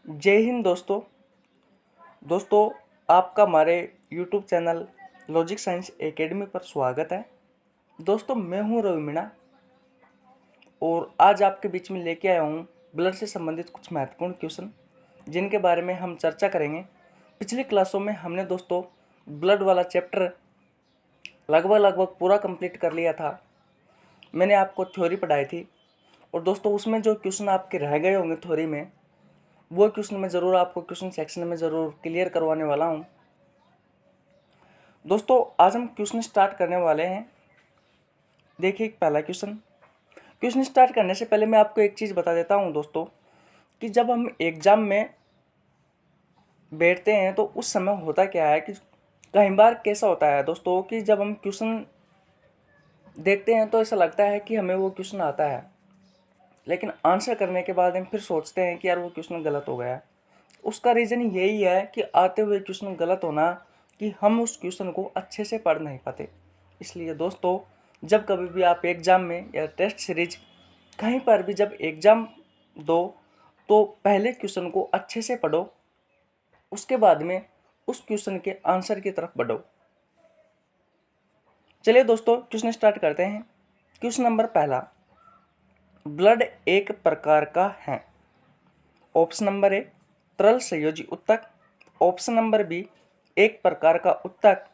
जय हिंद दोस्तों आपका हमारे YouTube channel logic science academy पर स्वागत है। दोस्तों मैं हूं रवि मीणा और आज आपके बीच में लेके आया हूं ब्लड से संबंधित कुछ महत्वपूर्ण क्वेश्चन जिनके बारे में हम चर्चा करेंगे। पिछली क्लासों में हमने दोस्तों ब्लड वाला चैप्टर लगभग पूरा कंप्लीट कर लिया था। मैंने आपको थ्योरी पढ़ाई थी और दोस्तों उसमें जो क्वेश्चन आपके रह गए होंगे थ्योरी में, वो क्वेश्चन मैं ज़रूर आपको क्वेश्चन सेक्शन में ज़रूर क्लियर करवाने वाला हूँ। दोस्तों आज हम क्वेश्चन स्टार्ट करने वाले हैं। देखिए पहला क्वेश्चन स्टार्ट करने से पहले मैं आपको एक चीज़ बता देता हूँ दोस्तों कि जब हम एग्ज़ाम में बैठते हैं तो उस समय होता क्या है कि कई बार कैसा होता है दोस्तों कि जब हम क्वेश्चन देखते हैं तो ऐसा लगता है कि हमें वो क्वेश्चन आता है, लेकिन आंसर करने के बाद हम फिर सोचते हैं कि यार वो क्वेश्चन गलत हो गया। उसका रीज़न यही है कि आते हुए क्वेश्चन गलत होना कि हम उस क्वेश्चन को अच्छे से पढ़ नहीं पाते। इसलिए दोस्तों जब कभी भी आप एग्ज़ाम में या टेस्ट सीरीज कहीं पर भी जब एग्ज़ाम दो तो पहले क्वेश्चन को अच्छे से पढ़ो, उसके बाद में उस क्वेश्चन के आंसर की तरफ बढ़ो। चलिए दोस्तों क्वेश्चन स्टार्ट करते हैं। क्वेश्चन नंबर पहला, ब्लड एक प्रकार का है। ऑप्शन नंबर ए तरल संयोजी ऊतक, ऑप्शन नंबर बी एक प्रकार का ऊतक,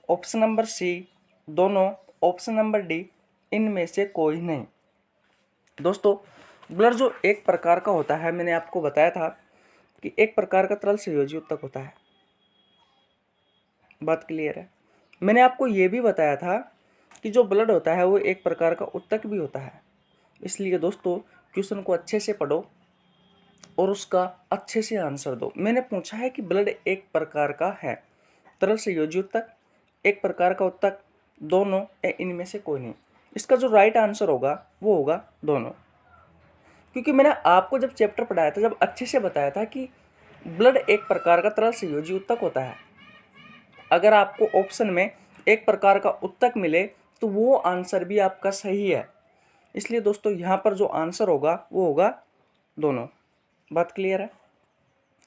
ऑप्शन नंबर सी दोनों, ऑप्शन नंबर डी इनमें से कोई नहीं। दोस्तों ब्लड जो एक प्रकार का होता है, मैंने आपको बताया था कि एक प्रकार का तरल संयोजी ऊतक होता है। बात क्लियर है। मैंने आपको ये भी बताया था कि जो ब्लड होता है वो एक प्रकार का ऊतक भी होता है। इसलिए दोस्तों क्वेश्चन को अच्छे से पढ़ो और उसका अच्छे से आंसर दो। मैंने पूछा है कि ब्लड एक प्रकार का है, तरल संयोजी ऊतक, एक प्रकार का ऊतक, दोनों या इनमें से कोई नहीं। इसका जो राइट आंसर होगा वो होगा दोनों, क्योंकि मैंने आपको जब चैप्टर पढ़ाया था जब अच्छे से बताया था कि ब्लड एक प्रकार का तरल संयोजी ऊतक होता है। अगर आपको ऑप्शन में एक प्रकार का ऊतक मिले तो वो आंसर भी आपका सही है। इसलिए दोस्तों यहाँ पर जो आंसर होगा वो होगा दोनों। बात क्लियर है।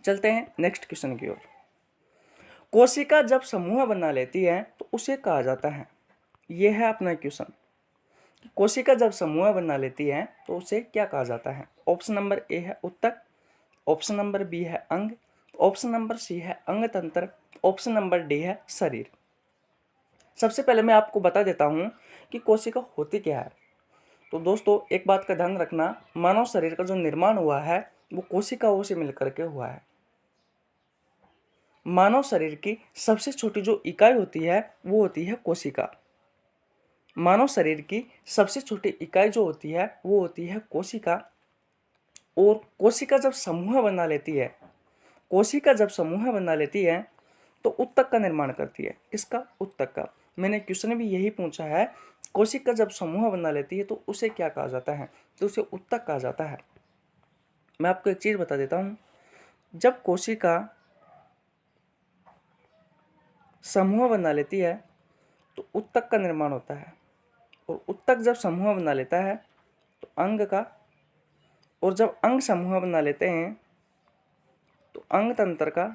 चलते हैं नेक्स्ट क्वेश्चन की ओर। कोशिका जब समूह बना लेती है तो उसे कहा जाता है, यह है अपना क्वेश्चन। कोशिका जब समूह बना लेती है तो उसे क्या कहा जाता है। ऑप्शन नंबर ए है ऊतक, ऑप्शन नंबर बी है अंग, ऑप्शन नंबर सी है अंग तंत्र, ऑप्शन नंबर डी है शरीर। सबसे पहले मैं आपको बता देता हूं कि कोशिका होती क्या है। तो दोस्तों एक बात का ध्यान रखना, मानव शरीर का जो निर्माण हुआ है वो कोशिकाओं से मिलकर के हुआ है। मानव शरीर की सबसे छोटी जो इकाई होती है वो होती है कोशिका। मानव शरीर की सबसे छोटी इकाई जो होती है वो होती है कोशिका। और कोशिका जब समूह बना लेती है, कोशिका जब समूह बना लेती है तो ऊतक का निर्माण करती है। किसका? ऊतक का। मैंने क्वेश्चन भी यही पूछा है, कोशिका जब समूह बना लेती है तो उसे क्या कहा जाता है, तो उसे ऊतक कहा जाता है। मैं आपको एक चीज बता देता हूं, जब कोशिका समूह बना लेती है तो ऊतक का निर्माण होता है, और ऊतक जब समूह बना लेता है तो अंग का, और जब अंग समूह बना लेते हैं तो अंग तंत्र का,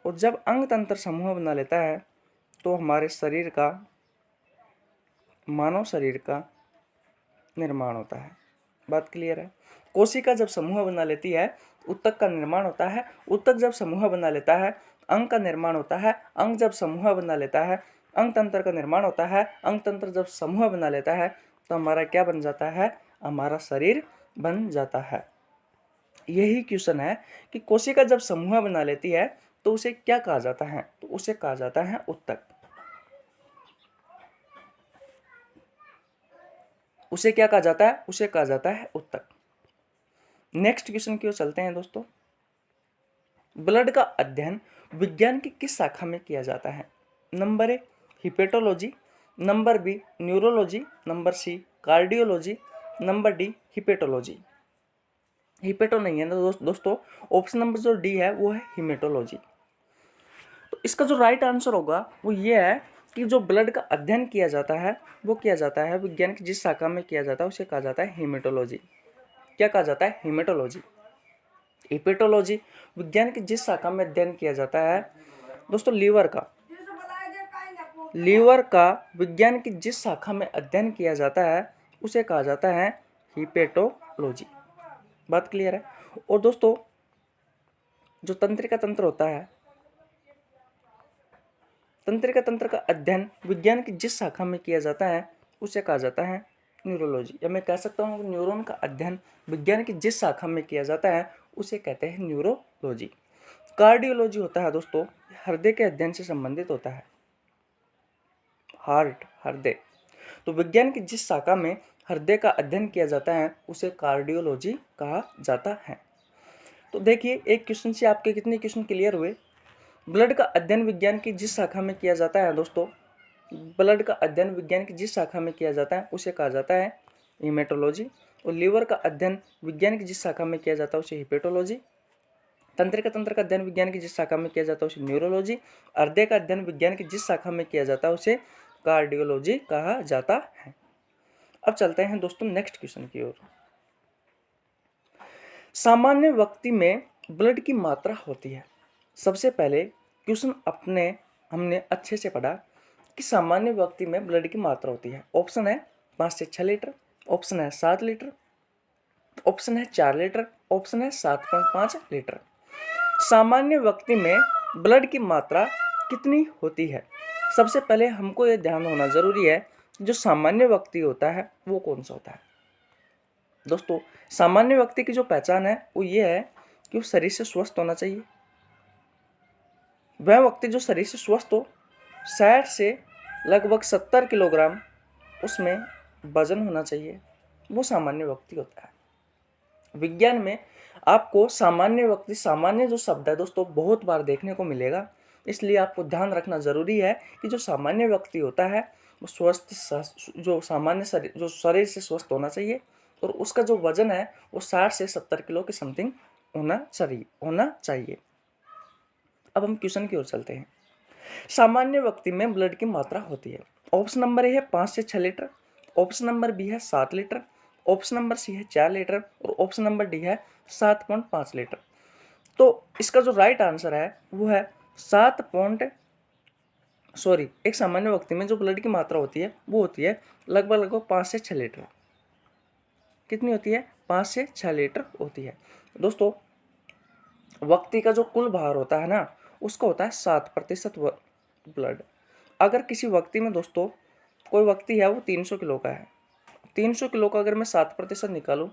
और जब अंग तंत्र समूह बना लेता है तो हमारे शरीर का, मानव शरीर का निर्माण होता है। बात क्लियर है। कोशिका जब समूह बना लेती है ऊतक का निर्माण होता है, ऊतक जब समूह बना लेता है अंग का निर्माण होता है, अंग जब समूह बना लेता है अंग तंत्र का निर्माण होता है, अंग तंत्र जब समूह बना लेता है तो हमारा क्या बन जाता है, हमारा शरीर बन जाता है। यही क्वेश्चन है कि कोशिका जब समूह बना लेती है तो उसे क्या कहा जाता है, तो उसे कहा जाता है ऊतक। उसे क्या कहा जाता है, उसे कहा जाता है ऊतक। नेक्स्ट क्वेश्चन की ओर चलते हैं दोस्तों। ब्लड का अध्ययन विज्ञान की किस शाखा में किया जाता है। Number A hepatology, number B neurology, number C cardiology, number D hepatology. Hepato नहीं है ना दोस्तों, ऑप्शन नंबर जो डी है वो है हिमेटोलॉजी। तो इसका जो राइट आंसर होगा वो ये है कि जो ब्लड का अध्ययन किया जाता है वो किया जाता है विज्ञान की जिस शाखा में किया जाता है उसे कहा जाता है हिमेटोलॉजी। क्या कहा जाता है? हिमेटोलॉजी। हिपेटोलॉजी विज्ञान की जिस शाखा में अध्ययन किया जाता है दोस्तों लीवर का विज्ञान की जिस शाखा में अध्ययन किया जाता है उसे कहा जाता है हिपेटोलॉजी। बात क्लियर है। और दोस्तों जो तंत्रिका तंत्र होता है, तंत्रिका तंत्र का अध्ययन विज्ञान की जिस शाखा में किया जाता है उसे कहा जाता है न्यूरोलॉजी। या मैं कह सकता हूँ न्यूरॉन का अध्ययन विज्ञान की जिस शाखा में किया जाता है उसे कहते हैं न्यूरोलॉजी। कार्डियोलॉजी होता है दोस्तों हृदय के अध्ययन से संबंधित होता है। हार्ट, हृदय, तो विज्ञान की जिस शाखा में हृदय का अध्ययन किया जाता है उसे कार्डियोलॉजी कहा जाता है। तो देखिए एक क्वेश्चन से आपके कितने क्वेश्चन क्लियर हुए। ब्लड का अध्ययन विज्ञान की जिस शाखा में किया जाता है दोस्तों, ब्लड का अध्ययन विज्ञान की जिस शाखा में किया जाता है उसे कहा जाता है हीमेटोलॉजी। और लीवर का अध्ययन विज्ञान की जिस शाखा में किया जाता है उसे हिपेटोलॉजी। तंत्रिका तंत्र का अध्ययन विज्ञान की जिस शाखा में किया जाता है उसे न्यूरोलॉजी। हृदय का अध्ययन विज्ञान की जिस शाखा में किया जाता है उसे कार्डियोलॉजी कहा जाता है। अब चलते हैं दोस्तों नेक्स्ट क्वेश्चन की ओर। सामान्य व्यक्ति में ब्लड की मात्रा होती है। सबसे पहले क्वेश्चन हमने अच्छे से पढ़ा कि सामान्य व्यक्ति में ब्लड की मात्रा होती है। ऑप्शन है 5 से 6 लीटर, ऑप्शन है 7 लीटर, ऑप्शन है 4 लीटर, ऑप्शन है 7.5 लीटर। सामान्य व्यक्ति में ब्लड की मात्रा कितनी होती है? सबसे पहले हमको ये ध्यान होना जरूरी है जो सामान्य व्यक्ति होता है वो कौन सा होता है। दोस्तों सामान्य व्यक्ति की जो पहचान है वो ये है कि वो शरीर से स्वस्थ होना चाहिए। वह व्यक्ति जो शरीर से स्वस्थ हो, 60 से लगभग 70 किलोग्राम उसमें वजन होना चाहिए, वो सामान्य व्यक्ति होता है। विज्ञान में आपको सामान्य व्यक्ति, सामान्य जो शब्द है दोस्तों बहुत बार देखने को मिलेगा, इसलिए आपको ध्यान रखना जरूरी है कि जो सामान्य व्यक्ति होता है वो स्वस्थ, जो सामान्य शरीर, जो शरीर से स्वस्थ होना चाहिए और उसका जो वजन है वो 60 से 70 किलो के समथिंग होना चाहिए। अब हम क्वेश्चन की ओर चलते हैं। सामान्य व्यक्ति में ब्लड की मात्रा होती है। ऑप्शन नंबर ए है 5 से 6 लीटर, ऑप्शन नंबर बी है 7 लीटर, ऑप्शन नंबर सी है 4 लीटर और ऑप्शन नंबर डी है 7.5 लीटर। तो इसका जो राइट आंसर है वो है एक सामान्य व्यक्ति में जो ब्लड की मात्रा होती है वो होती है लगभग 5 से 6 लीटर। कितनी होती है? 5 से 6 लीटर होती है। दोस्तों व्यक्ति का जो कुल भार होता है ना उसका होता है 7% ब्लड। अगर किसी व्यक्ति में दोस्तों कोई व्यक्ति है वो 300 किलो का है, 300 किलो का अगर मैं 7% निकालूं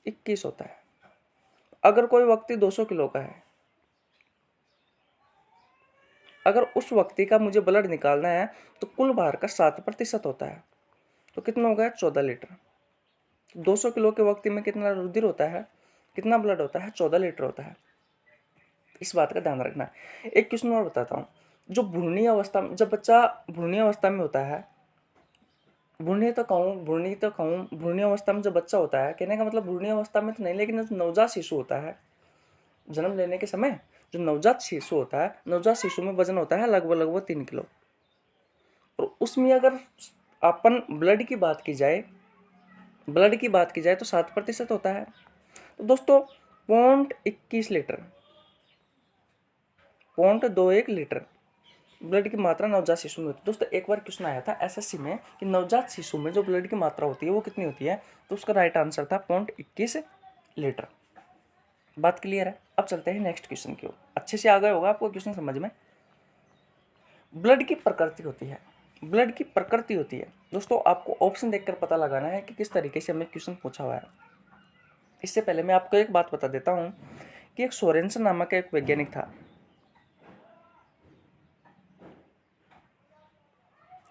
21 होता है। अगर कोई व्यक्ति 200 किलो का है, अगर उस व्यक्ति का मुझे ब्लड निकालना है तो कुल भार का 7% होता है, तो कितना हो गया? 14 लीटर। 200 किलो के व्यक्ति में कितना रुधिर होता है, कितना ब्लड होता है? 14 लीटर होता है। इस बात का ध्यान रखना। एक क्वेश्चन और बताता हूँ। जो भ्रूणीय अवस्था में, जब बच्चा भ्रूणीय अवस्था में होता है, भ्रूणीय अवस्था में जब बच्चा होता है, कहने का मतलब भ्रूणीय अवस्था में तो नहीं, लेकिन नवजात शिशु होता है, जन्म लेने के समय जो नवजात शिशु होता है, नवजात शिशु में वजन होता है लगभग 3 किलो। और उसमें अगर अपन ब्लड की बात की जाए तो 7% होता है। तो दोस्तों 0.21 लीटर, 0.21 लीटर ब्लड की मात्रा नवजात शिशु में होती है। दोस्तों एक बार क्वेश्चन आया था एसएससी में कि नवजात शिशु में जो ब्लड की मात्रा होती है वो कितनी होती है, तो उसका राइट आंसर था 0.21 लीटर। बात क्लियर है। अब चलते हैं नेक्स्ट क्वेश्चन की ओर। अच्छे से आ गया होगा आपको क्वेश्चन समझ में। ब्लड की प्रकृति होती है, ब्लड की प्रकृति होती है दोस्तों, आपको ऑप्शन देखकर पता लगाना है कि किस तरीके से हमें क्वेश्चन पूछा हुआ है। इससे पहले मैं आपको एक बात बता देता हूं कि एक सोरेनसन नामक एक वैज्ञानिक था,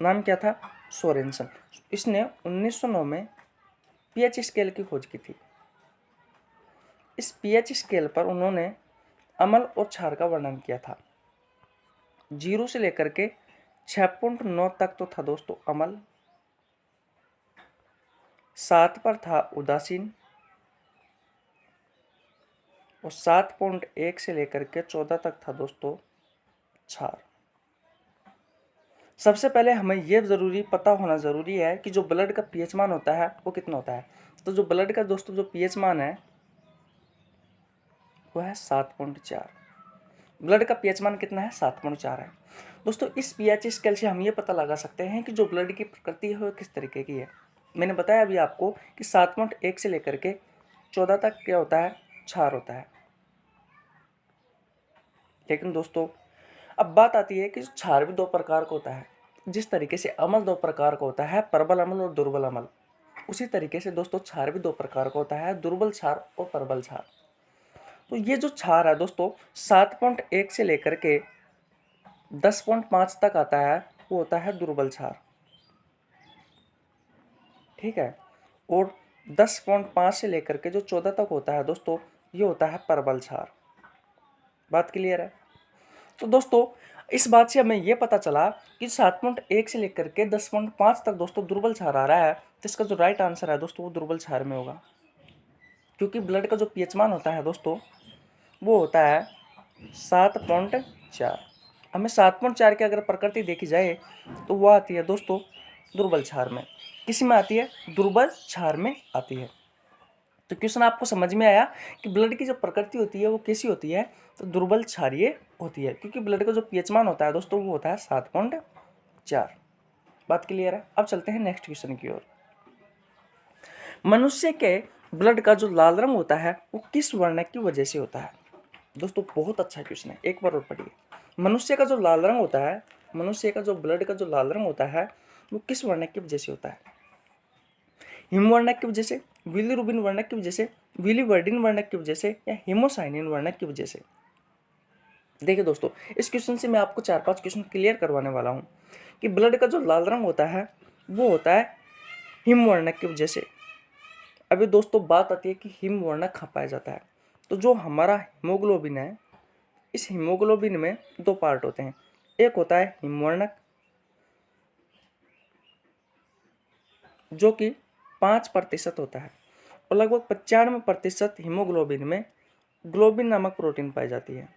नाम क्या था? सोरेनसन। इसने 1909 में पीएच स्केल की खोज की थी। इस पीएच स्केल पर उन्होंने अम्ल और क्षार का वर्णन किया था। 0 से लेकर के 6.9 तक तो था दोस्तों अम्ल, 7 पर था उदासीन और 7.1 से लेकर के 14 तक था दोस्तों क्षार। सबसे पहले हमें यह पता होना जरूरी है कि जो ब्लड का पीएच मान होता है वो कितना होता है। तो जो ब्लड का दोस्तों जो पीएच मान है वो है 7.4। ब्लड का पीएच मान कितना है? 7.4 है। दोस्तों इस पीएच स्केल से हम ये पता लगा सकते हैं कि जो ब्लड की प्रकृति है वो किस तरीके की है। मैंने बताया अभी आपको कि 7.1 से लेकर के 14 तक क्या होता है? क्षार होता है। लेकिन दोस्तों अब बात आती है कि क्षार भी दो प्रकार का होता है। जिस तरीके से अम्ल दो प्रकार का होता है, प्रबल अम्ल और दुर्बल अम्ल, उसी तरीके से दोस्तों क्षार भी दो प्रकार का होता है, दुर्बल क्षार और प्रबल क्षार। तो ये जो क्षार है दोस्तों 7.1 से लेकर के 10.5 तक आता है, वो होता है दुर्बल क्षार। ठीक है। और 10.5 से लेकर के जो 14 तक होता है दोस्तों, ये होता है प्रबल क्षार। बात क्लियर है? तो दोस्तों इस बात से हमें यह पता चला कि 7.1 से लेकर के 10.5 तक दोस्तों दुर्बल क्षार आ रहा है। तो इसका जो राइट आंसर है दोस्तों वो दुर्बल क्षार में होगा, क्योंकि ब्लड का जो पीएच मान होता है दोस्तों वो होता है 7.4। हमें 7.4 की अगर प्रकृति देखी जाए तो वो आती है दोस्तों दुर्बल क्षार में। किस में आती है? दुर्बल क्षार में आती है। तो क्वेश्चन आपको समझ में आया कि ब्लड की जो प्रकृति होती है वो कैसी होती है? तो दुर्बल क्षारीय होती है, क्योंकि ब्लड का जो पीएच मान होता है दोस्तों वो होता है 7.4। बात क्लियर है? अब चलते हैं नेक्स्ट क्वेश्चन की ओर। मनुष्य के ब्लड का जो लाल रंग होता है वो किस वर्ण की वजह से होता है? दोस्तों बहुत अच्छा क्वेश्चन है, एक बार और पढ़िए। मनुष्य का जो लाल रंग होता है, मनुष्य का जो ब्लड का जो लाल रंग होता है वो किस वर्ण की वजह से होता है? हिमवर्णक की वजह से, बिलीरुबिन वर्णक की वजह से, बिलीवर्डिन वर्णक की वजह से, या हेमोसाइनिन वर्णक की वजह से? देखिए दोस्तों इस क्वेश्चन से मैं आपको 4-5 क्वेश्चन क्लियर करवाने वाला हूँ कि ब्लड का जो लाल रंग होता है वो होता है हिमवर्णक की वजह से। अभी दोस्तों बात आती है कि हिमवर्णक कहाँ पाया जाता है। तो जो हमारा हीमोग्लोबिन है, इस हीमोग्लोबिन में दो पार्ट होते हैं। एक होता है हिमवर्णक जो कि 5% होता है, और लगभग 95% हीमोग्लोबिन में ग्लोबिन नामक प्रोटीन पाई जाती है।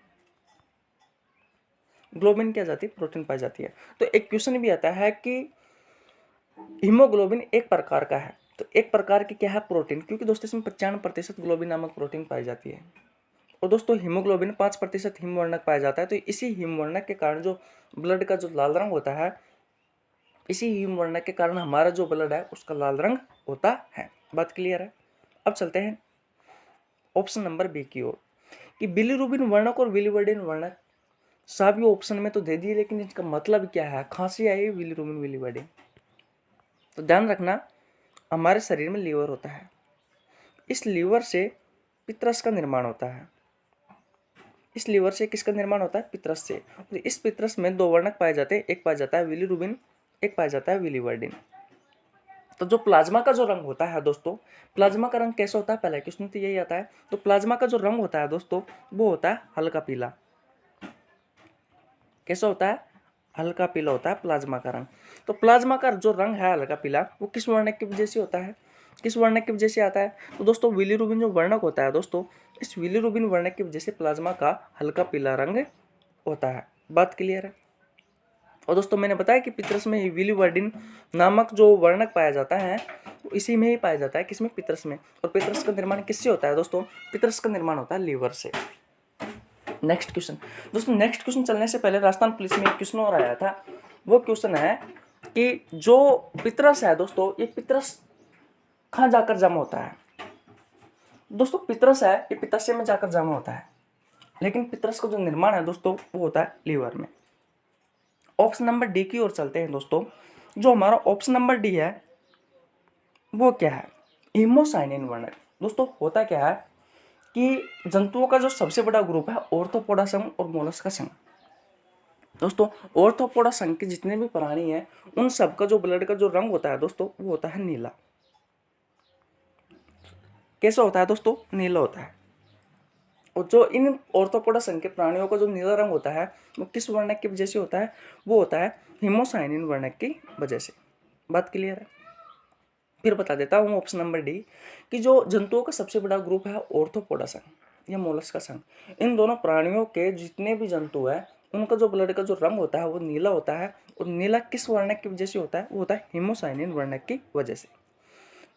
ग्लोबिन क्या जाती है? प्रोटीन पाई जाती है। तो एक क्वेश्चन भी आता है कि हीमोग्लोबिन एक प्रकार का है, तो एक प्रकार की क्या है? प्रोटीन, क्योंकि दोस्तों इसमें 95% ग्लोबिन नामक प्रोटीन पाई जाती है। और दोस्तों हीमोग्लोबिन 5% हिमवर्णक पाया जाता है। तो इसी हिमवर्णक के कारण जो ब्लड का जो लाल रंग होता है, इसी हिमवर्णक के कारण हमारा जो ब्लड है उसका लाल रंग होता है। बात क्लियर है? अब चलते हैं ऑप्शन नंबर बी की ओर कि बिलीरुबिन वर्णक और बिलीवर्डिन वर्णक। सभी ऑप्शन में तो दे दिए, लेकिन इसका मतलब क्या है? खांसी आई बिलीरुबिन बिलीवर्डिन। तो ध्यान रखना, हमारे शरीर में लीवर होता है, इस लीवर से पित्रस का निर्माण होता है। इस लीवर से किसका निर्माण होता है? पित्रस से। और इस पित्रस में दो वर्णक पाए जाते हैं, एक पाया जाता है बिलीरुबिन, एक पाया जाता है बिलीवर्डिन। तो जो प्लाज्मा का जो रंग होता है दोस्तों, प्लाज्मा का रंग कैसा होता है? पहला क्वेश्चन तो यही आता है। तो प्लाज्मा का जो रंग होता है दोस्तों वो होता है हल्का पीला। कैसा होता है? हल्का पीला होता है प्लाज्मा का रंग। तो प्लाज्मा का जो रंग है हल्का पीला, वो किस वर्णक की वजह से होता है? किस वर्णक की वजह से आता है? तो दोस्तों बिलीरुबिन जो वर्णक होता है दोस्तों, इस बिलीरुबिन वर्णक की वजह से प्लाज्मा का हल्का पीला रंग होता है। बात क्लियर है? और दोस्तों मैंने बताया कि पित्रस में बिलीवर्डिन नामक जो वर्णक पाया जाता है वो इसी में ही पाया जाता है। किसमें? पित्रस में। और पित्रस का निर्माण किससे होता है दोस्तों? पित्रस का निर्माण होता है लीवर से। नेक्स्ट क्वेश्चन दोस्तों, नेक्स्ट क्वेश्चन चलने से पहले राजस्थान पुलिस में एक क्वेश्चन और आया था। वो क्वेश्चन है कि जो पित्रस है दोस्तों, ये पित्रस कहाँ जाकर जमा होता है? दोस्तों पित्रस है ये पित्ताशय में जाकर जमा होता है, लेकिन पित्रस का जो निर्माण है दोस्तों वो होता है लीवर में। ऑप्शन नंबर डी की ओर चलते हैं दोस्तों। जो हमारा ऑप्शन नंबर डी है वो क्या है? हीमोसाइनिन वर्णक। दोस्तों होता क्या है कि जंतुओं का जो सबसे बड़ा ग्रुप है ऑर्थोपोडा संघ और मोलस्का संघ। दोस्तों ऑर्थोपोडा संघ के जितने भी प्राणी हैं उन सब का जो ब्लड का जो रंग होता है दोस्तों वो होता है नीला। कैसा होता है दोस्तों? नीला होता है। और जो इन ऑर्थोपोडा संघ के प्राणियों का जो नीला रंग होता है वो किस वर्णक की वजह से होता है? वो होता है हीमोसाइनिन वर्णक की वजह से। बात क्लियर है? फिर बता देता हूँ ऑप्शन नंबर डी कि जो जंतुओं का सबसे बड़ा ग्रुप है ऑर्थोपोडा संघ या मोलस्का संघ, इन दोनों प्राणियों के जितने भी जंतु हैं उनका जो ब्लड का जो रंग होता है वो नीला होता है। और नीला किस वर्णक की वजह से होता है? वो होता है हीमोसाइनिन वर्णक की वजह से।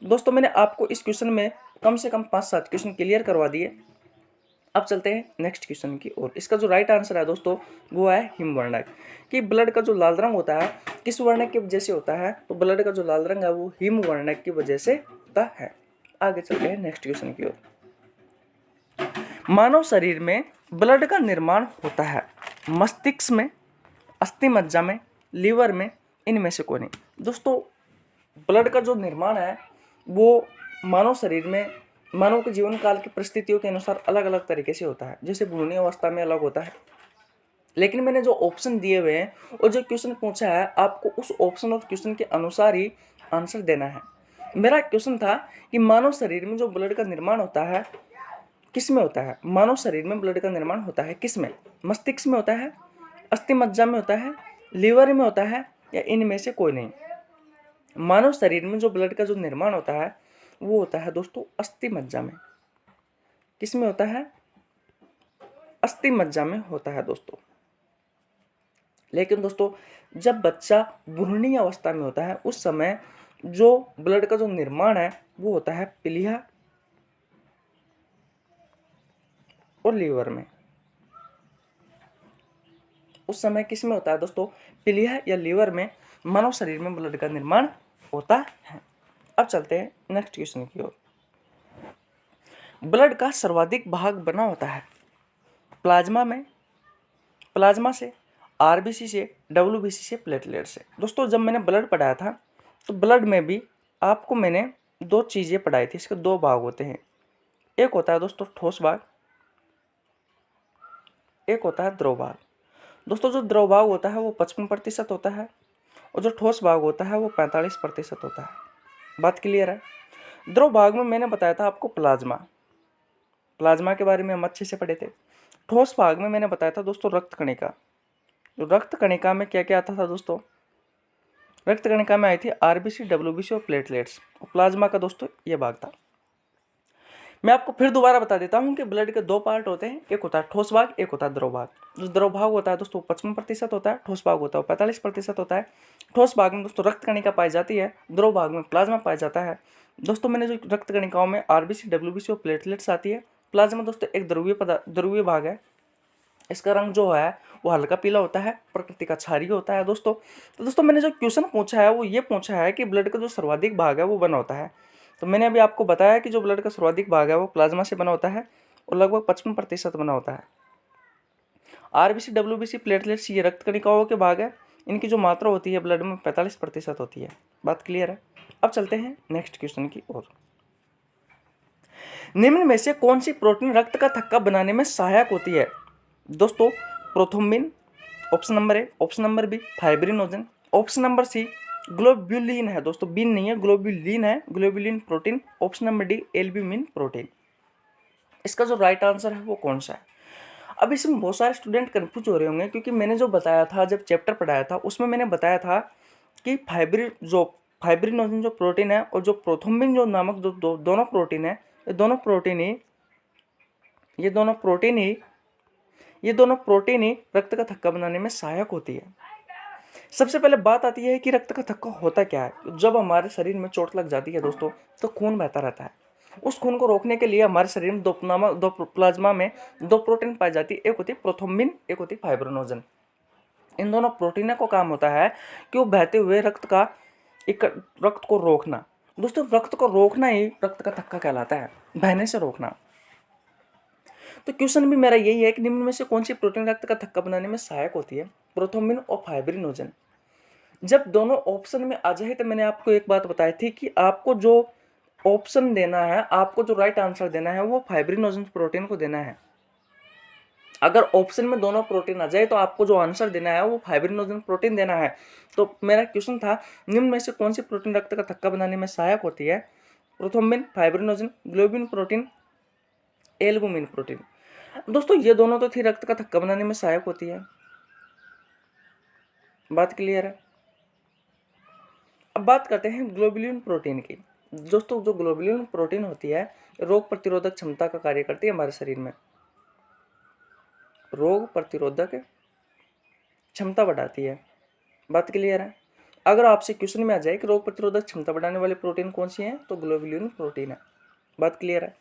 दोस्तों मैंने आपको इस क्वेश्चन में कम से कम 5-7 क्वेश्चन क्लियर करवा दिए। अब चलते हैं नेक्स्ट क्वेश्चन की ओर। इसका जो राइट आंसर है दोस्तों वो है हिमवर्णक। कि ब्लड का जो लाल रंग होता है किस वर्णक की वजह से होता है, तो ब्लड का जो लाल रंग है वो हिमवर्णक की वजह से होता है। आगे चलते हैं नेक्स्ट क्वेश्चन की ओर। मानव शरीर में ब्लड का निर्माण होता है मस्तिष्क में, अस्थि मज्जा में, लीवर में, इनमें से कोई नहीं। दोस्तों ब्लड का जो निर्माण है वो मानव शरीर में मानव के जीवन काल की परिस्थितियों के अनुसार अलग अलग तरीके से होता है। जैसे भ्रूणीय अवस्था में अलग होता है, लेकिन मैंने जो ऑप्शन दिए हुए हैं और जो क्वेश्चन पूछा है आपको उस ऑप्शन और क्वेश्चन के अनुसार ही आंसर देना है। मेरा क्वेश्चन था कि मानव शरीर में जो ब्लड का निर्माण होता है किस में होता है। मानव शरीर में ब्लड का निर्माण होता है किस में, मस्तिष्क में होता है, अस्थि मज्जा में होता है, लीवर में होता है, या इनमें से कोई नहीं। मानव शरीर में जो ब्लड का जो निर्माण होता है वो होता है दोस्तों अस्थि मज्जा में। किस में होता है, अस्थि मज्जा में होता है दोस्तों। लेकिन दोस्तों जब बच्चा भ्रूणीय अवस्था में होता है उस समय जो ब्लड का जो निर्माण है वो होता है प्लीहा और लीवर में। उस समय किस में होता है दोस्तों, प्लीहा या लीवर में मानव शरीर में ब्लड का निर्माण होता है। अब चलते हैं नेक्स्ट क्वेश्चन की ओर। ब्लड का सर्वाधिक भाग बना होता है प्लाज्मा में, प्लाज्मा से, आरबीसी से, डब्ल्यूबीसी से, प्लेटलेट से। दोस्तों जब मैंने ब्लड पढ़ाया था तो ब्लड में भी आपको मैंने दो चीज़ें पढ़ाई थी। इसके दो भाग होते हैं, एक होता है दोस्तों ठोस भाग, एक होता है द्रव भाग। दोस्तों जो द्रव भाग होता है वो 55% होता है और जो ठोस भाग होता है वो 45% होता है। बात क्लियर है। द्रव भाग में मैंने बताया था आपको प्लाज्मा, प्लाज्मा के बारे में हम अच्छे से पढ़े थे। ठोस भाग में मैंने बताया था दोस्तों रक्त कणिका। तो रक्त कणिका में क्या क्या आता था दोस्तों, रक्त कणिका में आई थी आरबीसी, डब्ल्यूबीसी और प्लेटलेट्स। और प्लाज्मा का दोस्तों ये भाग था। मैं आपको फिर दोबारा बता देता हूँ कि ब्लड के दो पार्ट होते हैं, एक होता है ठोस भाग, एक होता है द्रव भाग। जो द्रव भाग होता है दोस्तों 55% होता है, ठोस भाग होता है 45% होता है। ठोस भाग में दोस्तों रक्त कणिका पाई जाती है, द्रव भाग में प्लाज्मा पाया जाता है। दोस्तों मैंने जो रक्त कणिकाओं में आरबीसी, डब्ल्यूबीसी और प्लेटलेट्स आती है। प्लाज्मा दोस्तों एक द्रवीय भाग है। इसका रंग जो है वो हल्का पीला होता है, प्रकृति का क्षारीय होता है दोस्तों। तो दोस्तों मैंने जो क्वेश्चन पूछा है वो ये पूछा है कि ब्लड का जो सर्वाधिक भाग है वो बना होता है। तो मैंने अभी आपको बताया कि जो ब्लड का सर्वाधिक भाग है वो प्लाज्मा से बना होता है और लगभग 55% बना होता है। आरबीसी, डब्ल्यूबीसी, प्लेटलेट्स ये रक्त कणिकाओं के भाग है। इनकी जो मात्रा होती है ब्लड में 45% होती है। बात क्लियर है। अब चलते हैं नेक्स्ट क्वेश्चन की ओर। निम्न में से कौन सी प्रोटीन रक्त का थक्का बनाने में सहायक होती है। दोस्तों prothrombin option number A, option number B fibrinogen, option number C globulin है। दोस्तों बिन नहीं है, ग्लोब्युलिन है, globulin protein. Option number D albumin protein. इसका जो राइट आंसर है वो कौन सा है। अब इसमें बहुत सारे स्टूडेंट कंफ्यूज हो रहे होंगे क्योंकि मैंने जो बताया था जब चैप्टर पढ़ाया था उसमें मैंने बताया था कि फाइब्रिनोजन जो प्रोटीन है और जो प्रोथ्रोम्बिन जो नामक जो दोनों प्रोटीन है, ये दोनों प्रोटीन ही रक्त का थक्का बनाने में सहायक होती है। सबसे पहले बात आती है कि रक्त का थक्का होता क्या है। जब हमारे शरीर में चोट लग जाती है दोस्तों तो खून बहता रहता है। उस खून को रोकने के लिए हमारे शरीर में दो प्लाज्मा में दो प्रोटीन पाई जाती है, एक होती है प्रोथ्रोम्बिन, एक होती है फाइब्रिनोजन। इन दोनों प्रोटीनों को काम होता है कि वो बहते हुए रक्त को रोकना। दोस्तों रक्त को रोकना ही रक्त का थक्का कहलाता है, बहने से रोकना। तो क्वेश्चन भी मेरा यही है कि निम्न में से कौन सी प्रोटीन रक्त का थक्का बनाने में सहायक होती है, प्रोथ्रोम्बिन और फाइब्रिनोजन। जब दोनों ऑप्शन में आ जाए तो मैंने आपको एक बात बताई थी कि आपको जो ऑप्शन देना है, आपको जो राइट आंसर देना है वो फाइब्रिनोजन प्रोटीन को देना है। अगर ऑप्शन में दोनों प्रोटीन आ जाए तो आपको जो आंसर देना है वो फाइब्रिनोजन प्रोटीन देना है। तो मेरा क्वेश्चन था निम्न में से कौन सी प्रोटीन रक्त का थक्का बनाने में सहायक होती है, prothrombin, fibrinogen, globin protein, albumin protein. दोस्तों ये दोनों तो थी रक्त का थक्का बनाने में सहायक होती है। बात क्लियर है। अब बात करते हैं ग्लोबुलिन प्रोटीन की। दोस्तों जो ग्लोबुलिन प्रोटीन होती है रोग प्रतिरोधक क्षमता का कार्य करती है हमारे शरीर में, रोग प्रतिरोधक क्षमता बढ़ाती है। बात क्लियर है। अगर आपसे क्वेश्चन में आ जाए कि रोग प्रतिरोधक क्षमता बढ़ाने वाले प्रोटीन कौन सी हैं तो ग्लोबुलिन प्रोटीन है। बात क्लियर है।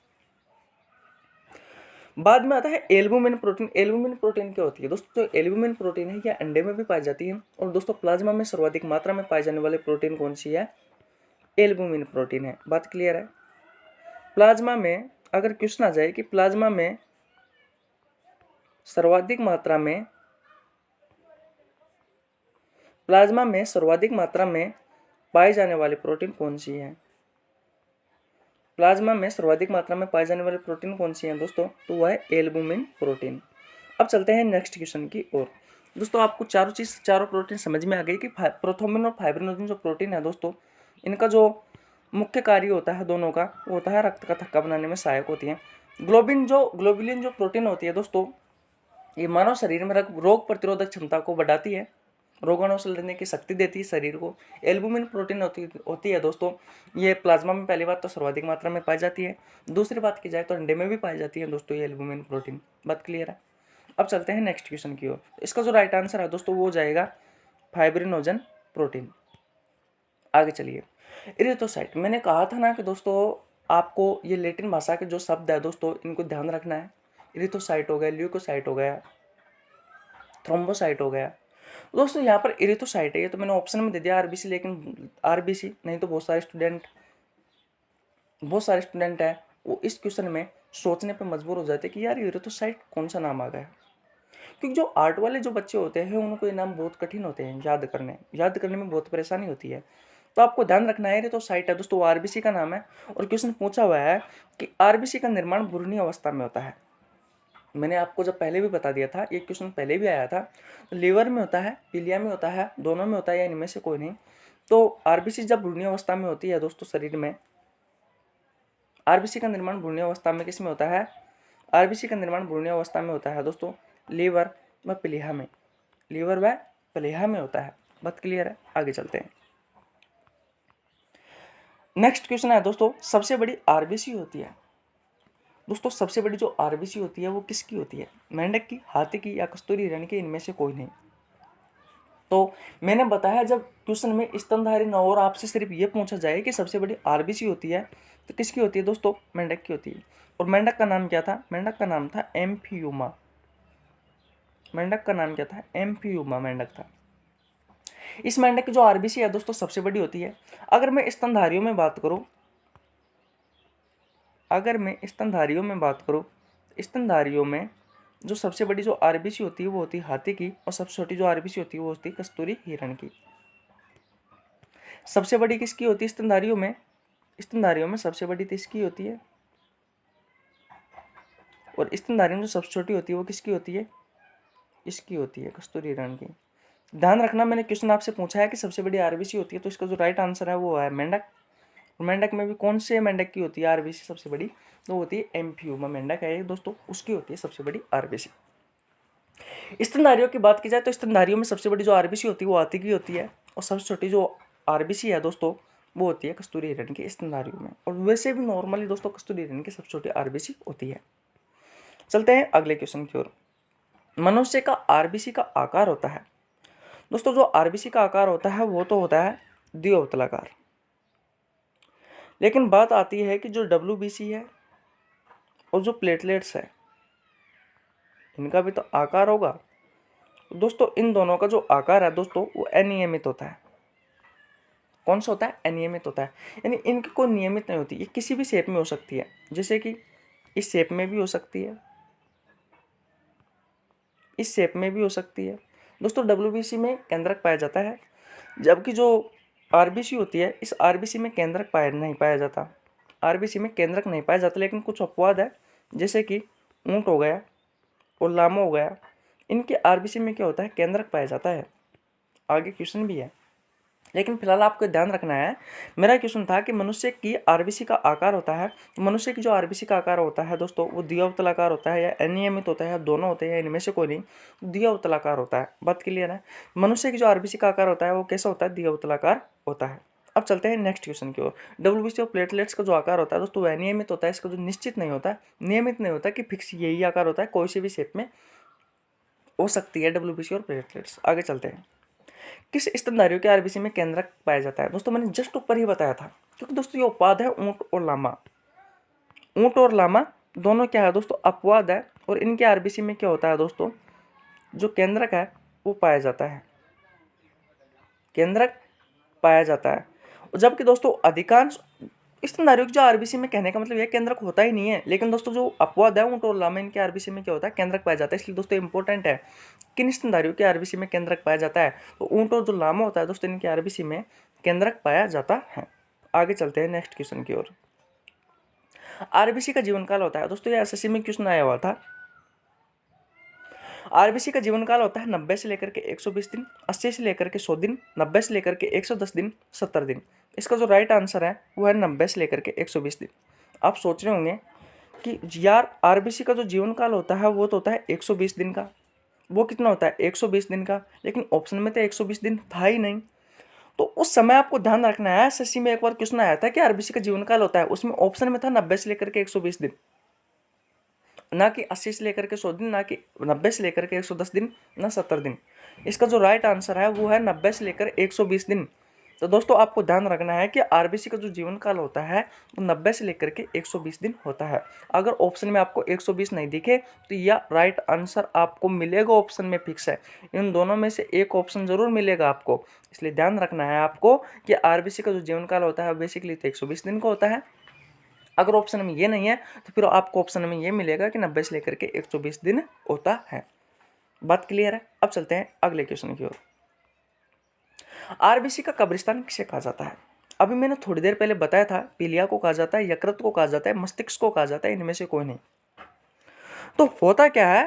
बाद में आता है एल्बुमिन प्रोटीन। एल्बुमिन प्रोटीन क्या होती है दोस्तों? जो एल्बुमिन प्रोटीन है यह अंडे में भी पाई जाती है। और दोस्तों प्लाज्मा में सर्वाधिक मात्रा में पाए जाने वाले प्रोटीन कौन सी है? एल्बुमिन प्रोटीन है। बात क्लियर है? प्लाज्मा में अगर क्वेश्चन आ जाए कि प्लाज्मा में सर्वाधिक मात्रा में पाई जाने वाली प्रोटीन कौन सी है? प्लाज्मा में सर्वाधिक मात्रा में पाई जाने वाली प्रोटीन कौन सी है दोस्तों? तो वह है एल्बुमिन प्रोटीन। अब चलते हैं नेक्स्ट क्वेश्चन की ओर। दोस्तों आपको चारों प्रोटीन समझ में आ गई कि प्रोथ्रोम्बिन और फाइब्रिनोजन जो प्रोटीन है दोस्तों, इनका जो मुख्य कार्य होता है दोनों का, वो होता है रक्त का थक्का बनाने में सहायक होती है। ग्लोबुलिन जो प्रोटीन होती है दोस्तों, ये मानव शरीर में रोग प्रतिरोधक क्षमता को बढ़ाती है, रोगाणु से लड़ने की शक्ति देती है शरीर को। एल्बुमिन प्रोटीन होती है दोस्तों, ये प्लाज्मा में पहली बात तो सर्वाधिक मात्रा में पाई जाती है। दूसरी बात की जाए तो अंडे में भी पाई जाती है दोस्तों ये एल्बुमिन प्रोटीन। बात क्लियर है? अब चलते हैं नेक्स्ट क्वेश्चन की ओर। इसका जो राइट आंसर है दोस्तों वो हो जाएगा फाइब्रिनोजन प्रोटीन। आगे चलिए, इरिथ्रोसाइट। मैंने कहा था ना कि दोस्तों आपको ये लैटिन भाषा के जो शब्द है दोस्तों इनको ध्यान रखना है। इरिथ्रोसाइट हो गया, ल्यूकोसाइट हो गया, थ्रोम्बोसाइट हो गया। दोस्तों यहाँ पर इरिथ्रोसाइट है, ये तो मैंने ऑप्शन में दे दिया आरबीसी, लेकिन आरबीसी नहीं तो बहुत सारे स्टूडेंट है वो इस क्वेश्चन में सोचने पर मजबूर हो जाते कि यार इरिथ्रोसाइट कौन सा नाम आ गया। क्योंकि जो आर्ट वाले जो बच्चे होते हैं उनको ये नाम बहुत कठिन होते हैं याद करने में बहुत परेशानी होती है। तो आपको ध्यान रखना है इरिथ्रोसाइट है दोस्तों आरबीसी का नाम है। और क्वेश्चन पूछा हुआ है कि आरबीसी का निर्माण भ्रूणीय अवस्था में होता है। मैंने आपको जब पहले भी बता दिया था, एक क्वेश्चन पहले भी आया था। तो लीवर में होता है, पीलिया में होता है, दोनों में होता है या इनमें से कोई नहीं। तो आरबीसी जब भ्रूणीय अवस्था में होती है दोस्तों शरीर में, आरबीसी का निर्माण भ्रूणीय अवस्था में किस में होता है? आरबीसी का निर्माण भ्रूणीय अवस्था में होता है दोस्तों लीवर व प्लीहा में, लीवर व प्लीहा में होता है। बात क्लियर है? आगे चलते हैं। नेक्स्ट क्वेश्चन है दोस्तों, सबसे बड़ी आरबीसी होती है दोस्तों, सबसे बड़ी जो आरबीसी होती है वो किसकी होती है? मेंढक की, हाथी की या कस्तूरी हिरण की? इनमें से कोई नहीं। तो मैंने बताया जब क्वेश्चन में स्तनधारी न हो और आपसे सिर्फ ये पूछा जाए कि सबसे बड़ी आरबीसी होती है तो किसकी होती है दोस्तों? मेंढक की होती है। और मेंढक का नाम क्या था? मेंढक का नाम था एम्फियूमा। मेंढक का नाम क्या था? एम्फियूमा मेंढक था। इस मेंढक की जो आरबीसी है दोस्तों सबसे बड़ी होती है। अगर मैं स्तनधारियों में बात करूं, स्तनधारियों में जो सबसे बड़ी जो आरबीसी होती है वो होती है हाथी की, और सबसे छोटी जो आरबीसी होती है वो होती है कस्तूरी हिरण की। सबसे बड़ी किसकी होती है स्तनधारियों में? स्तनधारियों में सबसे बड़ी किसकी होती है? और स्तनधारियों में जो सबसे छोटी होती है वो किसकी होती है? इसकी होती है, कस्तूरी हिरण की। ध्यान रखना, मैंने क्वेश्चन आपसे पूछा है कि सबसे बड़ी आरबीसी होती है, तो इसका जो राइट आंसर है वो है मेंढक। मेंढक में भी कौन से मेंढक की होती है आरबीसी सबसे बड़ी? तो होती है एम्फियूमा मेंढक है दोस्तों, उसकी होती है सबसे बड़ी आरबीसी। स्तनधारियों की बात की जाए तो स्तनधारियों में सबसे बड़ी जो आरबीसी होती है वो हाथी की होती है, और सबसे छोटी जो आरबीसी है दोस्तों वो होती है कस्तूरी हिरण की स्तनधारियों में। और वैसे भी नॉर्मली दोस्तों कस्तूरी हिरण की सबसे छोटी आरबीसी होती है। चलते हैं अगले क्वेश्चन की ओर। मनुष्य का आरबीसी का आकार होता है दोस्तों, जो आरबीसी का आकार होता है वो तो होता है द्विअवतलाकार। लेकिन बात आती है कि जो डब्ल्यूबीसी है और जो प्लेटलेट्स है इनका भी तो आकार होगा। दोस्तों इन दोनों का जो आकार है दोस्तों वो अनियमित होता है। कौन सा होता है? अनियमित होता है। यानी इनकी कोई नियमित नहीं होती, ये किसी भी शेप में हो सकती है, जैसे कि इस शेप में भी हो सकती है, इस शेप में भी हो सकती है। दोस्तों डब्ल्यूबीसी में केंद्रक पाया जाता है, जबकि जो आरबीसी होती है इस आरबीसी में केंद्रक नहीं पाया जाता। आरबीसी में केंद्रक नहीं पाया जाता, लेकिन कुछ अपवाद है, जैसे कि ऊंट हो गया और लामा हो गया, इनके आरबीसी में क्या होता है? केंद्रक पाया जाता है। आगे क्वेश्चन भी है, लेकिन फिलहाल आपको ध्यान रखना है। मेरा क्वेश्चन था कि मनुष्य की आरबीसी का आकार होता है, तो मनुष्य की जो आरबीसी का आकार होता है दोस्तों वो द्विअवतलाकार होता है या अनियमित होता है, दोनों होते हैं, इनमें से कोई नहीं, द्विअवतलाकार होता है। बात क्लियर है? मनुष्य की जो आरबीसी का आकार होता है वो कैसा होता है? द्विअवतलाकार होता है। अब चलते हैं नेक्स्ट क्वेश्चन की ओर। डब्ल्यूबीसी और प्लेटलेट्स का जो आकार होता है दोस्तों वह अनियमित होता है, इसका जो निश्चित नहीं होता, नियमित नहीं होता कि फिक्स यही आकार होता है, कोई से भी शेप में हो सकती है डब्ल्यूबीसी और प्लेटलेट्स। आगे चलते हैं। किस स्तनधारियों के आरबीसी में केंद्रक पाया जाता है? दोस्तों मैंने जस्ट ऊपर ही बताया था, क्योंकि दोस्तों ये उपवाद है ऊंट और लामा। ऊंट और लामा दोनों क्या है दोस्तों, अपवाद है। और इनके आरबीसी में क्या होता है दोस्तों, जो केंद्रक है वो पाया जाता है, केंद्रक पाया जाता है। और जबकि दोस्तों अधिकांश स्तनधारियों की जो आरबीसी में, कहने का मतलब यह केंद्रक होता ही नहीं है, लेकिन दोस्तों जो अपवाद है ऊंट और लामा, इनके आरबीसी में क्या होता है, केंद्रक पाया जाता है। इसलिए दोस्तों इंपॉर्टेंट है किन स्तनधारियों के आरबीसी में केंद्रक पाया जाता है। तो ऊंट और जो लामा होता है दोस्तों, इनके आरबीसी में केंद्रक पाया जाता है। आगे चलते हैं नेक्स्ट क्वेश्चन की ओर। आरबीसी का जीवन काल होता है दोस्तों, ये एसएससी में क्वेश्चन आया हुआ था। आरबीसी का जीवन काल होता है 90 से लेकर के 120 दिन, 80 से लेकर के 100 दिन, 90 से लेकर के 110 दिन, 70 दिन। इसका जो राइट आंसर है वो है 90 से लेकर के 120 दिन। आप सोच रहे होंगे कि यार आरबीसी का जो जीवन काल होता है वो तो होता है 120 दिन का, वो कितना होता है 120 दिन का, लेकिन ऑप्शन में तो 120 दिन था ही नहीं। तो उस समय आपको ध्यान रखना है, एसएससी में एक बार क्वेश्चन आया था कि आरबीसी का जीवन काल होता है, उसमें ऑप्शन में था 90 से लेकर के 120 दिन, ना कि 80 से लेकर के 100 दिन, ना कि 90 से लेकर के 110 दिन, ना 70 दिन। इसका जो राइट आंसर है वो है 90 से लेकर 120 दिन। तो दोस्तों आपको ध्यान रखना है कि आरबीसी का जो जीवन काल होता है वो 90 से लेकर के 120 दिन होता है। अगर ऑप्शन में आपको 120 नहीं दिखे तो यह राइट आंसर आपको मिलेगा, ऑप्शन में फिक्स है। इन दोनों में से एक ऑप्शन जरूर मिलेगा आपको, इसलिए ध्यान रखना है आपको कि आरबीसी का जो जीवन काल होता है बेसिकली तो 120 दिन का होता है। अगर ऑप्शन में ये नहीं है तो फिर आपको ऑप्शन में ये मिलेगा कि 90 से लेकर के 120 दिन होता है। बात क्लियर है। अब चलते हैं अगले क्वेश्चन की ओर। आरबीसी का कब्रिस्तान किसे कहा जाता है? अभी मैंने थोड़ी देर पहले बताया था, पीलिया को कहा जाता है, यकृत को कहा जाता है, मस्तिष्क को कहा जाता है, इनमें से कोई नहीं। तो होता क्या है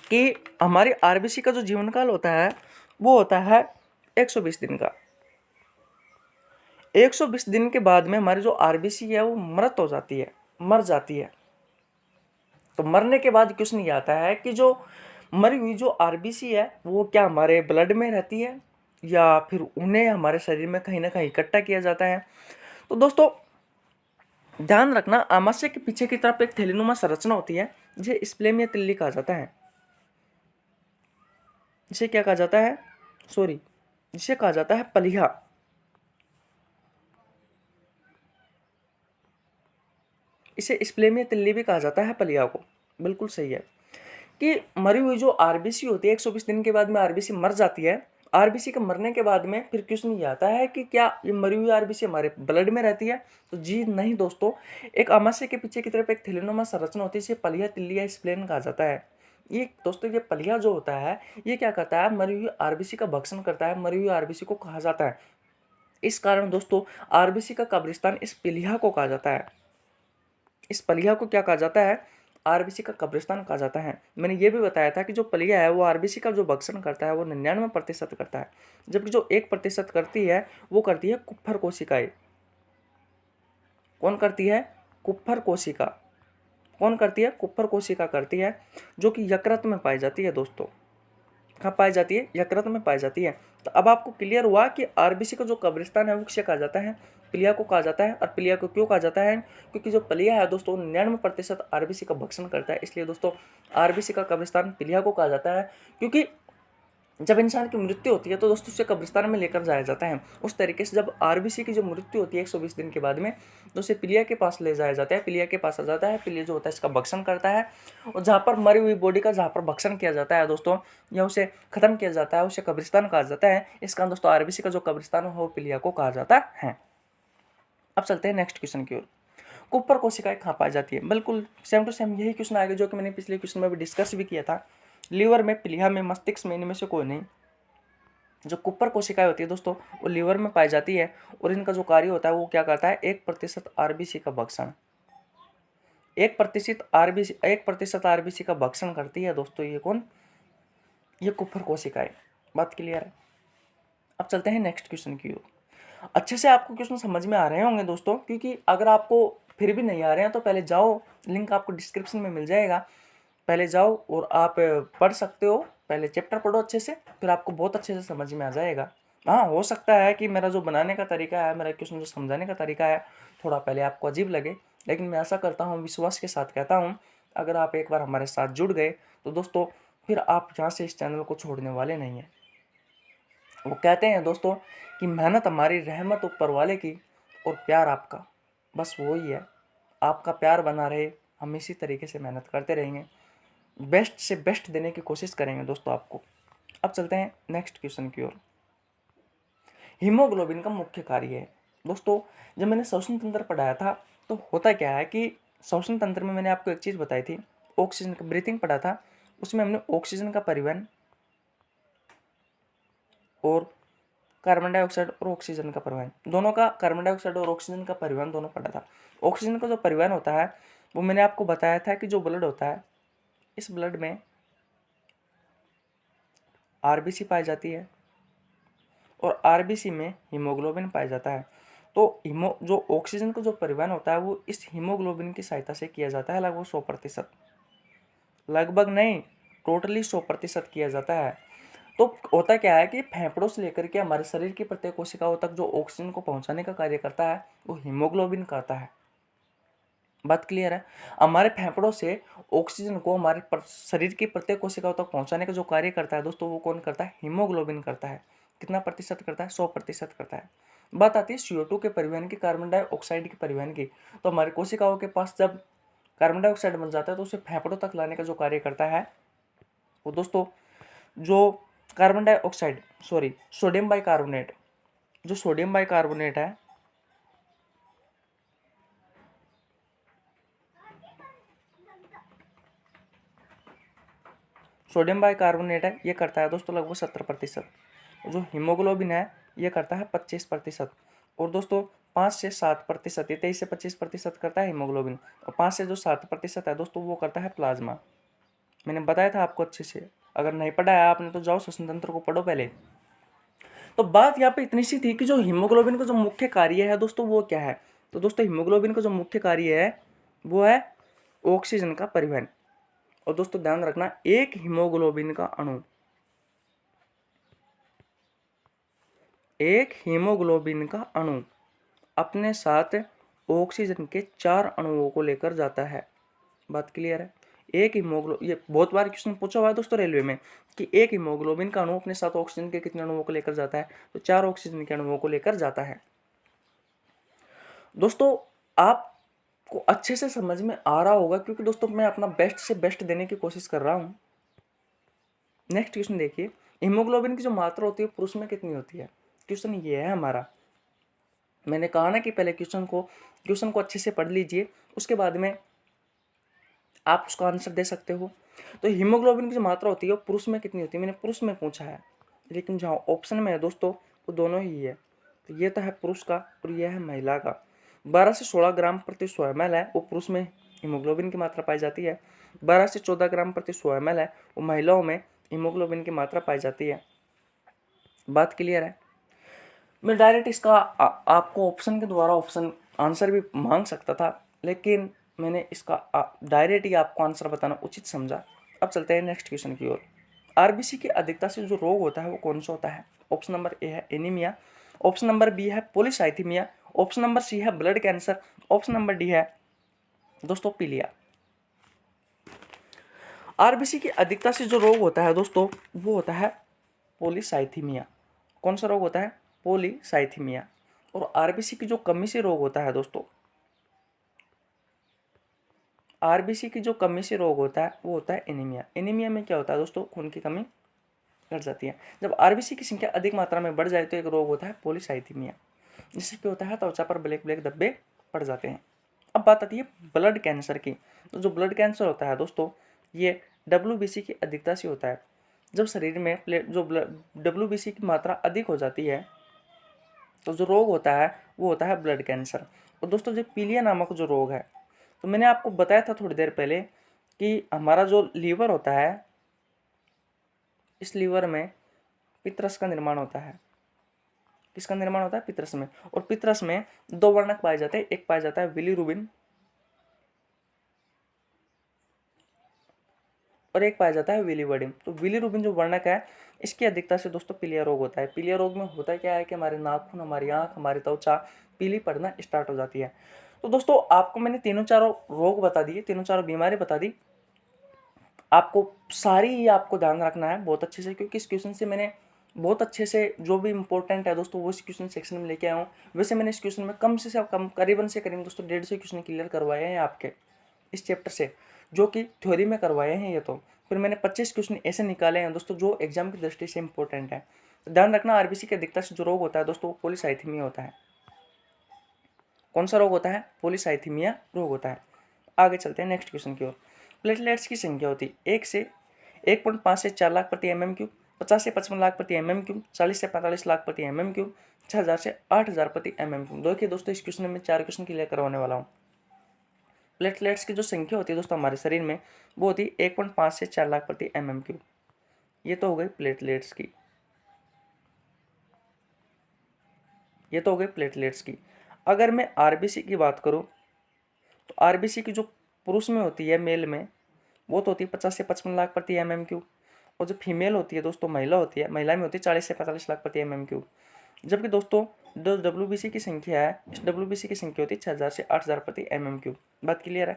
कि हमारी आरबीसी का जो जीवन काल होता है वो होता है 120 दिन का। 120 दिन के बाद में हमारी जो आरबीसी है वो मृत हो जाती है, मर जाती है। तो मरने के बाद क्वेश्चन ये आता है कि जो मरी हुई जो आरबीसी है वो क्या हमारे ब्लड में रहती है या फिर उन्हें हमारे शरीर में कहीं ना कहीं इकट्ठा किया जाता है। तो दोस्तों ध्यान रखना, आमाशय के पीछे की तरफ एक थैलीनुमा संरचना होती है जिसे स्प्लेम या तिल्ली कहा जाता है। इसे क्या कहा जाता है, सॉरी, जिसे कहा जाता है पलिया। इसे स्प्लेम या तिल्ली भी कहा जाता है, पलिया को। बिल्कुल सही है कि मरी हुई जो आरबीसी होती है 120 दिन के बाद में आरबीसी मर जाती है। आरबीसी के मरने के बाद में फिर क्वेश्चन ये आता है कि क्या ये मरी हुई आरबीसी हमारे ब्लड में रहती है? तो जी नहीं दोस्तों, एक आमाशय के पीछे की तरफ एक थैलीनुमा संरचना होती है, इसे पलिया, तिल्ली या स्प्लेन कहा जाता है। ये दोस्तों ये पलिया जो होता है ये क्या करता है, मरी हुई आरबीसी का भक्षण करता है, मरी हुई आरबीसी को कहा जाता है। इस कारण दोस्तों आरबीसी का कब्रिस्तान इस पलिया को कहा जाता है। इस पलिया को क्या कहा जाता है, आरबीसी का कब्रिस्तान कहा जाता है। मैंने ये भी बताया था कि जो पलिया है वो आरबीसी का जो भक्षण करता है वो 99% करता है, जबकि जो 1% करती है वो करती है कुप्फर कोशिकाएं। कौन करती है, कुप्फर कोशिका। कौन करती है, कुप्फर कोशिका करती है, जो कि यकृत में पाई जाती है दोस्तों। कहाँ पाई जाती है, यकृत में पाई जाती है। तो अब आपको क्लियर हुआ कि आरबीसी का जो कब्रिस्तान है वो किसे कहा जाता है, पलिया को कहा जाता है। और पलिया को क्यों कहा जाता है, क्योंकि जो पलिया है दोस्तों 99% आरबीसी का भक्षण करता है, इसलिए दोस्तों आरबीसी का कब्रिस्तान पलिया को कहा जाता है। क्योंकि जब इंसान की मृत्यु होती है तो दोस्तों उसे कब्रिस्तान में लेकर जाया जाता है। उस तरीके से जब आरबीसी की जो मृत्यु होती है 120 दिन के बाद में तो उसे पीलिया के पास ले जाया जाता है, पीलिया के पास आ जाता है। पीलिया जो होता है इसका भक्षण करता है, और जहाँ पर मरी हुई बॉडी का जहाँ पर भक्षण किया जाता है दोस्तों या उसे खत्म किया जाता है उसे कब्रिस्तान कहा जाता है। इस कारण दोस्तों आरबीसी का जो कब्रिस्तान है वो पीलिया को कहा जाता है। अब चलते हैं नेक्स्ट क्वेश्चन की ओर। कुप्पर कोशिकाएं कहाँ पाई जाती है? बिल्कुल सेम टू सेम यही क्वेश्चन आएगा जो कि मैंने पिछले क्वेश्चन में भी डिस्कस भी किया था। लीवर में, पीलिया में, मस्तिष्क में, इनमें से कोई नहीं। जो कुप्पर कोशिकाएं होती है दोस्तों वो लीवर में पाई जाती है, और इनका जो कार्य होता है वो क्या करता है, 1% आरबीसी का भक्षण। 1% आरबीसी का भक्षण करती है दोस्तों। ये कौन, ये कुप्पर कोशिकाएं। बात क्लियर है। अब चलते हैं नेक्स्ट क्वेश्चन की ओर। अच्छे से आपको क्वेश्चन समझ में आ रहे होंगे दोस्तों, क्योंकि अगर आपको फिर भी नहीं आ रहे हैं तो पहले जाओ, लिंक आपको डिस्क्रिप्शन में मिल जाएगा, पहले जाओ और आप पढ़ सकते हो। पहले चैप्टर पढ़ो अच्छे से, फिर आपको बहुत अच्छे से समझ में आ जाएगा। हाँ, हो सकता है कि मेरा जो बनाने का तरीका है, मेरा क्वेश्चन जो समझाने का तरीका है, थोड़ा पहले आपको अजीब लगे, लेकिन मैं ऐसा करता हूँ, विश्वास के साथ कहता हूँ, अगर आप एक बार हमारे साथ जुड़ गए तो दोस्तों फिर आप यहाँ से इस चैनल को छोड़ने वाले नहीं हैं। वो कहते हैं दोस्तों कि मेहनत हमारी, रहमत ऊपर वाले की, और प्यार आपका, बस वही है। आपका प्यार बना रहे, हम इसी तरीके से मेहनत करते रहेंगे, बेस्ट से बेस्ट देने की कोशिश करेंगे दोस्तों आपको। अब चलते हैं नेक्स्ट क्वेश्चन की ओर। हीमोग्लोबिन का मुख्य कार्य है दोस्तों। जब मैंने श्वसन तंत्र पढ़ाया था तो होता क्या है कि श्वसन तंत्र में मैंने आपको एक चीज़ बताई थी, ऑक्सीजन का ब्रीथिंग पढ़ा था। उसमें हमने ऑक्सीजन का परिवहन और कार्बन डाइऑक्साइड और ऑक्सीजन का परिवहन, दोनों का, कार्बन डाइऑक्साइड और ऑक्सीजन का परिवहन दोनों पढ़ा था। ऑक्सीजन का जो परिवहन होता है वो मैंने आपको बताया था कि जो ब्लड होता है, इस ब्लड में आरबीसी पाई जाती है और आरबीसी में हीमोग्लोबिन पाया जाता है। तो जो ऑक्सीजन का जो परिवहन होता है वो इस हीमोग्लोबिन की सहायता से किया जाता है, लगभग 100%, लगभग नहीं, टोटली 100% किया जाता है। तो होता क्या है कि फेफड़ों से लेकर के हमारे शरीर की प्रत्येक कोशिकाओं तक जो ऑक्सीजन को पहुंचाने का कार्य करता है वो हीमोग्लोबिन करता है। बात क्लियर है? हमारे फेफड़ों से ऑक्सीजन को हमारे शरीर की प्रत्येक कोशिकाओं तक पहुंचाने का जो कार्य करता है दोस्तों, वो कौन करता है? हीमोग्लोबिन करता है। कितना प्रतिशत करता है? 100% करता है। बात आती है CO2 के परिवहन की, कार्बन डाइऑक्साइड के परिवहन की। तो हमारी कोशिकाओं के पास जब कार्बन डाइऑक्साइड बन जाता है तो उसे फेफड़ों तक लाने का जो कार्य करता है वो दोस्तों, जो carbon dioxide, sorry, sodium bicarbonate, जो सोडियम बाइकार्बोनेट है, सोडियम बाइकार्बोनेट है, ये करता है दोस्तों लगभग 70%। जो हीमोग्लोबिन है ये करता है 25%। और दोस्तों 5 से 7%, ये 23 से 25% करता है हीमोग्लोबिन। और 5 से जो 7% है दोस्तों वो करता है प्लाज्मा। मैंने बताया था आपको अच्छे से, अगर नहीं पढ़ा है आपने तो जाओ श्वसन तंत्र को पढ़ो पहले। तो बात यहाँ पे इतनी सी थी कि जो हीमोग्लोबिन का जो मुख्य कार्य है दोस्तों वो क्या है। तो दोस्तों हीमोग्लोबिन का जो मुख्य कार्य है वो है ऑक्सीजन का परिवहन। और दोस्तों ध्यान रखना, एक हीमोग्लोबिन का अणु, एक हीमोग्लोबिन का अणु अपने साथ ऑक्सीजन के 4 अणुओं को लेकर जाता है। बात क्लियर है? एक ये बहुत बार क्वेश्चन पूछा हुआ है दोस्तों रेलवे में कि एक हीमोग्लोबिन का अणु अपने साथ ऑक्सीजन के कितने अणुओं को लेकर जाता है? तो 4 ऑक्सीजन के अणुओं को लेकर जाता है। दोस्तों आपको अच्छे से समझ में आ रहा होगा क्योंकि दोस्तों मैं अपना बेस्ट से बेस्ट देने की कोशिश कर रहा हूं। नेक्स्ट क्वेश्चन देखिए, हीमोग्लोबिन की जो मात्रा होती है पुरुष में कितनी होती है? क्वेश्चन ये है हमारा। मैंने कहा ना कि पहले क्वेश्चन को अच्छे से पढ़ लीजिए, उसके बाद में आप उसका आंसर दे सकते हो। तो हीमोग्लोबिन की जो मात्रा होती है वो पुरुष में कितनी होती है? मैंने पुरुष में पूछा है, लेकिन जहाँ ऑप्शन में है दोस्तों वो दोनों ही है। तो ये तो है पुरुष का और यह है महिला का। 12 से 16 ग्राम प्रति 100 ml है वो पुरुष में हीमोग्लोबिन की मात्रा पाई जाती है। 12 से 14 ग्राम प्रति 100 ml है वो महिलाओं में हीमोग्लोबिन की मात्रा पाई जाती है। बात क्लियर है? मैं डायरेक्ट इसका आपको ऑप्शन के द्वारा ऑप्शन आंसर भी मांग सकता था, लेकिन मैंने इसका डायरेक्ट ही आपको आंसर बताना उचित समझा। अब चलते हैं नेक्स्ट क्वेश्चन की ओर। आरबीसी की अधिकता से जो रोग होता है वो कौन सा होता है? ऑप्शन नंबर ए है एनीमिया, ऑप्शन नंबर बी है पॉलीसाइथीमिया, ऑप्शन नंबर सी है blood cancer, option number D है दोस्तों पीलिया। आरबीसी की अधिकता से जो रोग होता है दोस्तों वो होता है पॉलीसाइथीमिया। कौन सा रोग होता है? पॉलीसाइथीमिया। और आरबीसी की जो कमी से रोग होता है दोस्तों, आरबीसी की जो कमी से रोग होता है वो होता है एनीमिया। एनीमिया में क्या होता है दोस्तों? खून की कमी घट जाती है। जब आरबीसी की संख्या अधिक मात्रा में बढ़ जाए तो एक रोग होता है पॉलीसाइथीमिया, जिससे क्या होता है त्वचा पर ब्लैक ब्लैक धब्बे पड़ जाते हैं। अब बात आती है ब्लड कैंसर की। तो जो ब्लड कैंसर होता है दोस्तों ये WBC की अधिकता से होता है। जब शरीर में जो WBC की मात्रा अधिक हो जाती है तो जो रोग होता है वो होता है ब्लड कैंसर। और दोस्तों जो पीलिया नामक जो रोग है, तो मैंने आपको बताया था थोड़ी देर पहले कि हमारा जो लीवर होता है, इस लीवर में पित्रस का निर्माण होता है। किसका निर्माण होता है? पित्रस में। और पित्रस में 2 वर्णक पाए जाते हैं, एक पाया जाता है बिलीरुबिन और एक पाया जाता है बिलीवर्डिन। तो बिलीरुबिन जो वर्णक है इसकी अधिकता से दोस्तों पीलिया रोग होता है। पीलिया रोग में होता क्या है कि हमारे नाखून, हमारी आंख, हमारी त्वचा पीली पड़ना स्टार्ट हो जाती है। तो दोस्तों आपको मैंने तीनों चारों रोग बता दिए, तीनों चारों बीमारी बता दी। आपको सारी ही आपको ध्यान रखना है बहुत अच्छे से, क्योंकि इस क्वेश्चन से मैंने बहुत अच्छे से जो भी इंपॉर्टेंट है दोस्तों वो इस क्वेश्चन सेक्शन में लेके आया हूँ। वैसे मैंने इस क्वेश्चन में कम से कम करीबन दोस्तों 150 क्वेश्चन क्लियर करवाए हैं आपके। इस चैप्टर से, जो कि थ्योरी में करवाए हैं ये तो। फिर मैंने 25 क्वेश्चन ऐसे निकाले हैं दोस्तों जो एग्जाम की दृष्टि से इंपॉर्टेंट है। तो ध्यान रखना, आरबीसी के अधिकतर से जो रोग होता है दोस्तों वो पॉलीसाइथेमिया होता है। कौन सा रोग होता है? पॉलीसाइथेमिया रोग होता है। आगे चलते हैं नेक्स्ट क्वेश्चन की ओर। प्लेटलेट्स की संख्या होती है 1.5 से 4 लाख प्रति mm3, 50 से 55 लाख प्रति mm3, 40 से 45 लाख प्रति mm3, 6000 से 8000 प्रति mm3। देखिए दोस्तों, इस क्वेश्चन में मैं 4 क्वेश्चन क्लियर करवाने वाला हूँ। प्लेटलेट्स की जो संख्या होती है दोस्तों हमारे शरीर में, वो होती है 1.5 से 4 लाख प्रति mm3। ये तो हो गई प्लेटलेट्स की, ये तो हो गई प्लेटलेट्स की। अगर मैं आरबीसी की बात करूं तो आरबीसी की जो पुरुष में होती है, मेल में, वो तो होती है 50 से 55 लाख प्रति mm3। और जो फीमेल होती है दोस्तों, महिला होती है, महिला में होती है 40 से 45 लाख प्रति mm3। जबकि दोस्तों जो डब्ल्यूबीसी की संख्या है, इस डब्ल्यूबीसी की संख्या होती है 6000 से 8000 प्रति mm3। बात क्लियर है?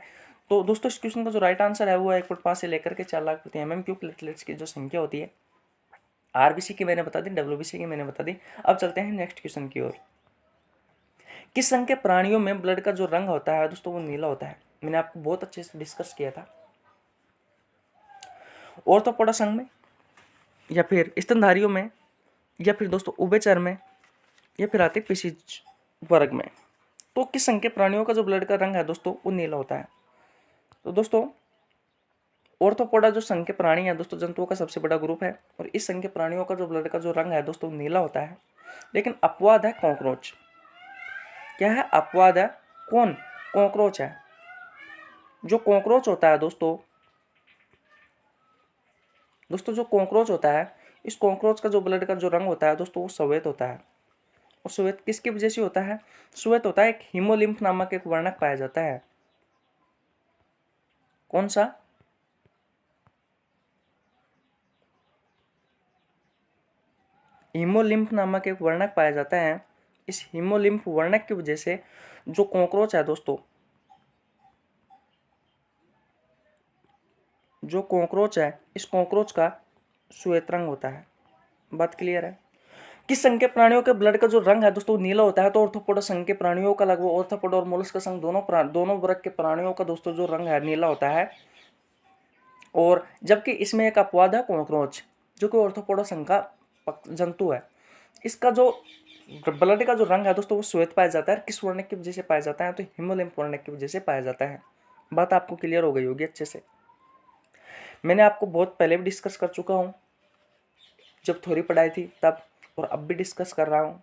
तो दोस्तों इस क्वेश्चन का जो राइट आंसर है वो 1.5 से लेकर के 4 लाख प्रति mm3 प्लेटलेट्स की जो संख्या होती है। आरबीसी की मैंने बता दी, डब्ल्यूबीसी की मैंने बता दी। अब चलते हैं नेक्स्ट क्वेश्चन की ओर। किस संघ के प्राणियों में ब्लड का जो रंग होता है दोस्तों वो नीला होता है? मैंने आपको बहुत अच्छे से डिस्कस किया था। ऑर्थोपोडा संघ में, या फिर स्तनधारियों में, या फिर दोस्तों उभयचर में, या फिर आते पिशिज वर्ग में। तो किस संघ के प्राणियों का जो ब्लड का रंग है दोस्तों वो नीला होता है? तो दोस्तों ऑर्थोपोडा जो संघ के प्राणी है दोस्तों, जंतुओं का सबसे बड़ा ग्रुप है, और इस संघ के प्राणियों का जो ब्लड का जो रंग है दोस्तों नीला होता है। लेकिन अपवाद है कॉकरोच। क्या है? अपवाद है। कौन? कॉकरोच है। जो कॉकरोच होता है दोस्तों जो कॉकरोच होता है, इस कॉकरोच का जो ब्लड का जो रंग होता है दोस्तों वो श्वेत होता है। और श्वेत किसकी वजह से होता है? श्वेत होता है, एक हीमोलिम्फ नामक एक वर्णक पाया जाता है। कौन सा? हीमोलिम्फ नामक एक वर्णक पाया जाता है। इस हीमोलिम्फ वर्णक की वजह से जो कॉकरोच है दोस्तों, जो कॉकरोच है, इस कॉकरोच का श्वेत रंग होता है। बात क्लियर है? किस संघ के प्राणियों के ब्लड का जो रंग है दोस्तों नीला होता है? तो ऑर्थोपोडा संघ के प्राणियों का, लगभग ऑर्थोपोडा और मोलस्क संघ दोनों वर्ग के प्राणियों का दोस्तों जो रंग है नीला होता है। और जबकि इसमें एक अपवाद है कॉकरोच, जो कि ऑर्थोपोडा संघ का जंतु है। इसका जो ब्लड का जो रंग है दोस्तों वो श्वेत पाया जाता है। किस वर्णक की वजह से पाया जाता है? तो हीमोलिम्फ वर्णक की वजह से पाया जाता है। बात आपको क्लियर हो गई होगी अच्छे से। मैंने आपको बहुत पहले भी डिस्कस कर चुका हूँ, जब थ्योरी पढ़ाई थी तब, और अब भी डिस्कस कर रहा हूँ,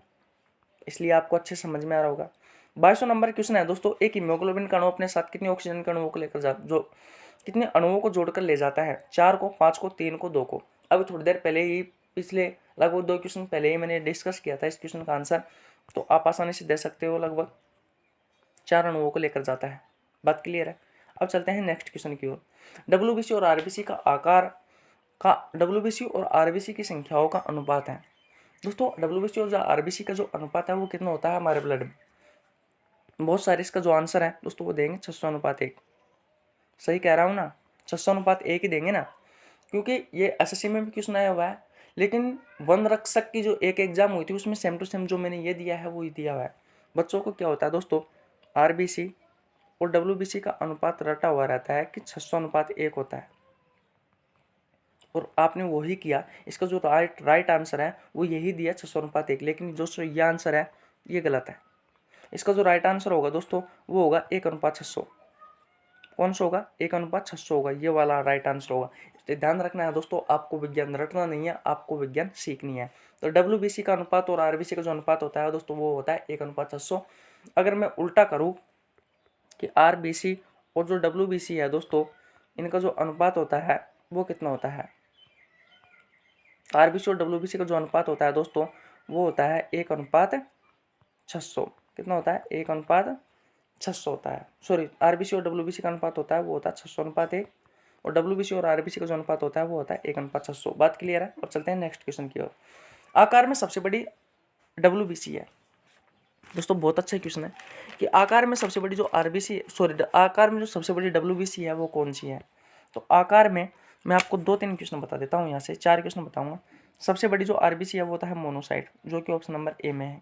इसलिए आपको अच्छे समझ में आ रहा होगा। 2200 नंबर क्वेश्चन है दोस्तों। एक हीमोग्लोबिन का अणु अपने साथ कितने ऑक्सीजन के अणुओं को लेकर कितने अणुओं को जोड़कर ले जाता है? 4 को, 5 को, 3 को, 2 को। अभी थोड़ी देर पहले ही, पिछले लगभग 2 क्वेश्चन पहले ही मैंने डिस्कस किया था इस क्वेश्चन का आंसर, तो आप आसानी से दे सकते हो। लगभग 4 अणुओं को लेकर जाता है। बात क्लियर है? अब चलते हैं नेक्स्ट क्वेश्चन की ओर। डब्ल्यूबीसी और आरबीसी का आकार का, डब्ल्यूबीसी और आरबीसी की संख्याओं का अनुपात है दोस्तों। डब्ल्यूबीसी और आरबीसी का जो अनुपात है वो कितना होता है हमारे ब्लड में? बहुत सारे इसका जो आंसर है दोस्तों वो देंगे 600:1। सही कह रहा हूँ ना? 600:1 ही देंगे ना, क्योंकि ये एसएससी में भी क्वेश्चन आया हुआ है। लेकिन वन रक्षक की जो एक एग्जाम हुई थी उसमें सेम टू सेम जो मैंने ये दिया है वो ही दिया हुआ है। बच्चों को क्या होता है दोस्तों, आरबीसी और डब्ल्यूबीसी का अनुपात रटा हुआ रहता है कि 600:1 होता है, और आपने वही किया। इसका जो राइट आंसर है वो यही दिया 600:1। लेकिन जो ये आंसर है ये गलत है। इसका जो राइट आंसर होगा दोस्तों वो होगा 1:600। कौन सा होगा? 1:600 होगा, ये वाला राइट आंसर होगा। इसलिए ध्यान रखना है दोस्तों, आपको विज्ञान रटना नहीं है, आपको विज्ञान सीखनी है। तो डब्ल्यूबीसी का अनुपात और आरबीसी का जो अनुपात होता है दोस्तों वो होता है 1:600। अगर मैं उल्टा करूँ कि आरबीसी और जो डब्ल्यूबीसी है दोस्तों, इनका जो अनुपात होता है वो कितना होता है? आरबीसी और डब्ल्यूबीसी का जो अनुपात होता है दोस्तों वो होता है 1:600। कितना होता है? 1:600 होता है। सॉरी, आरबीसी और डब्ल्यूबीसी का अनुपात होता है वो होता है 600:1, और डब्ल्यूबीसी और आरबीसी का जो अनुपात होता है वो होता है 1:600। बात क्लियर है? अब चलते हैं नेक्स्ट क्वेश्चन की ओर। आकार में सबसे बड़ी डब्ल्यूबीसी है दोस्तों। बहुत अच्छा क्वेश्चन है कि आकार में सबसे बड़ी जो आकार में जो सबसे बड़ी डब्ल्यूबीसी है वो कौन सी है? तो आकार में मैं आपको 2-3 क्वेश्चन बता देता हूँ, यहाँ से 4 क्वेश्चन बताऊंगा। सबसे बड़ी जो आरबीसी है वो होता है मोनोसाइट, जो कि ऑप्शन नंबर ए में है।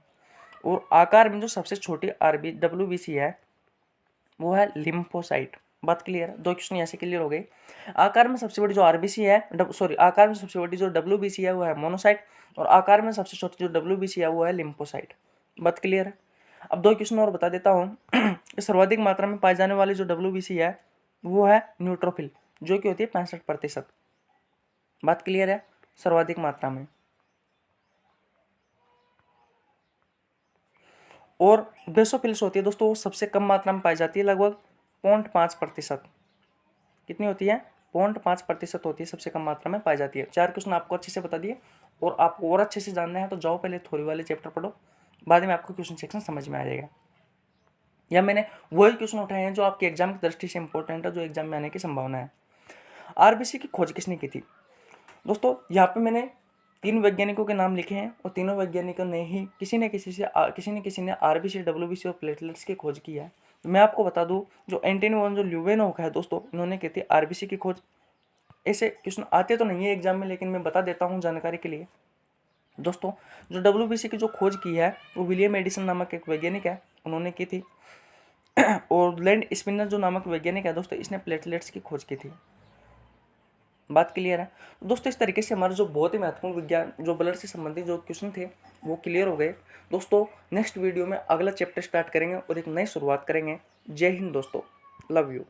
और आकार में जो सबसे छोटी डब्ल्यूबीसी है वो है लिम्फोसाइट। बात क्लियर है, 2 क्वेश्चन यहाँ से क्लियर हो गए। आकार में सबसे बड़ी जो आरबीसी है, आकार में सबसे बड़ी जो डब्ल्यूबीसी है वो है मोनोसाइट, और आकार में सबसे छोटी जो डब्ल्यूबीसी है वो है लिम्फोसाइट। बात क्लियर है। अब 2 क्वेश्चन और बता देता हूँ। सर्वाधिक मात्रा में पाई जाने वाली जो डब्ल्यूबीसी है वो है न्यूट्रोफिल, जो कि होती है 65%। बात क्लियर है, सर्वाधिक मात्रा में। और बेसोफिल्स होती है दोस्तों, वो सबसे कम मात्रा में पाई जाती है, लगभग 0.5%। कितनी होती है? 0.5% होती है, सबसे कम मात्रा में पाई जाती है। 4 क्वेश्चन आपको अच्छे से बता दिए, और आपको और अच्छे से जानना है तो जाओ पहले थ्योरी वाले चैप्टर पढ़ो, बाद में आपको क्वेश्चन सेक्शन समझ में आ जाएगा। या मैंने वही क्वेश्चन उठाए हैं जो आपके एग्जाम की दृष्टि से इंपॉर्टेंट है, जो एग्जाम में आने की संभावना है। आरबीसी की खोज किसने की थी? दोस्तों यहाँ पे मैंने 3 वैज्ञानिकों के नाम लिखे हैं, और तीनों वैज्ञानिकों ने ही किसी न किसी ने आरबीसी, डब्ल्यूबीसी और प्लेटलेट्स की खोज की है। मैं आपको बता दूं, जो एंटनी वॉन जो ल्यूवेनोव है दोस्तों, इन्होंने की थी आरबीसी की खोज। ऐसे क्वेश्चन आते तो नहीं है एग्जाम में, लेकिन मैं बता देता हूँ जानकारी के लिए। दोस्तों जो डब्ल्यूबीसी की जो खोज की है वो विलियम एडिसन नामक एक वैज्ञानिक है, उन्होंने की थी। और लैंड स्पिनर जो नामक वैज्ञानिक है दोस्तों, इसने प्लेटलेट्स की खोज की थी। बात क्लियर है दोस्तों। इस तरीके से हमारे जो बहुत ही महत्वपूर्ण विज्ञान, जो ब्लड से संबंधित जो क्वेश्चन थे वो क्लियर हो गए दोस्तों। नेक्स्ट वीडियो में अगला चैप्टर स्टार्ट करेंगे और एक नई शुरुआत करेंगे। जय हिंद दोस्तों, लव यू।